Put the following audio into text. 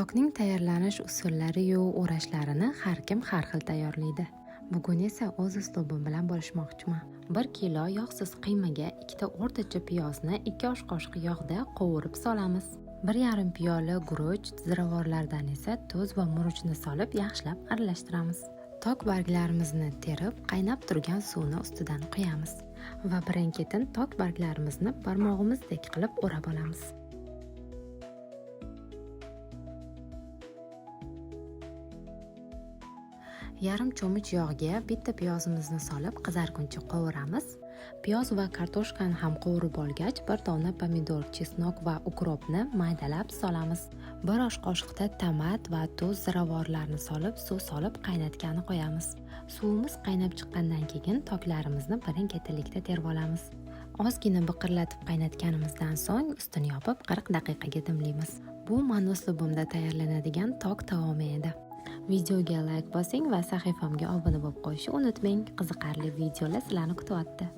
Tokning tayyorlanish usullari-yu o'rashlarini har kim har xil tayyorlaydi. Bugun esa o'z uslubim bilan bo'lishmoqchiman. 1 kilo yog'siz qiymaga 2 o'rtacha piyozni 2 osh qoshiq yog'da qovurib solamiz. 1,5 piyola guruch, ziravorlardan esa tuz va murchni solib yaxshilab aralashtiramiz. Tok barglarimizni terib, qaynab turgan suvni ustidan quyamiz va birin-ketin tok barglarimizni barmog'imizdek qilib o'rab olamiz. Yarim cho'mich yog'ga bitta piyozimizni solib qizarguncha qovuramiz. Piyoz va kartoshkani ham qovurib olgach, bir dona pomidor, chesnok va ukropni maydalab solamiz. 1 osh qoshiqda tomat va tuz, ziravorlarni solib, suv solib qaynatgani qo'yamiz. Suvimiz qaynab chiqqandan keyin toklarimizni birin-ketinlikda terib olamiz. Ozgina biqirlatib qaynatganimizdan so'ng ustini yopib 40 daqiqaga dimlaymiz. Bu men uslubimda tayyorlanadigan tok taomi edi. Videoga like bosing va sahifamga obuna bo'lib qo'yishni unutmang. Qiziqarli videolar sizlarni kutyapti.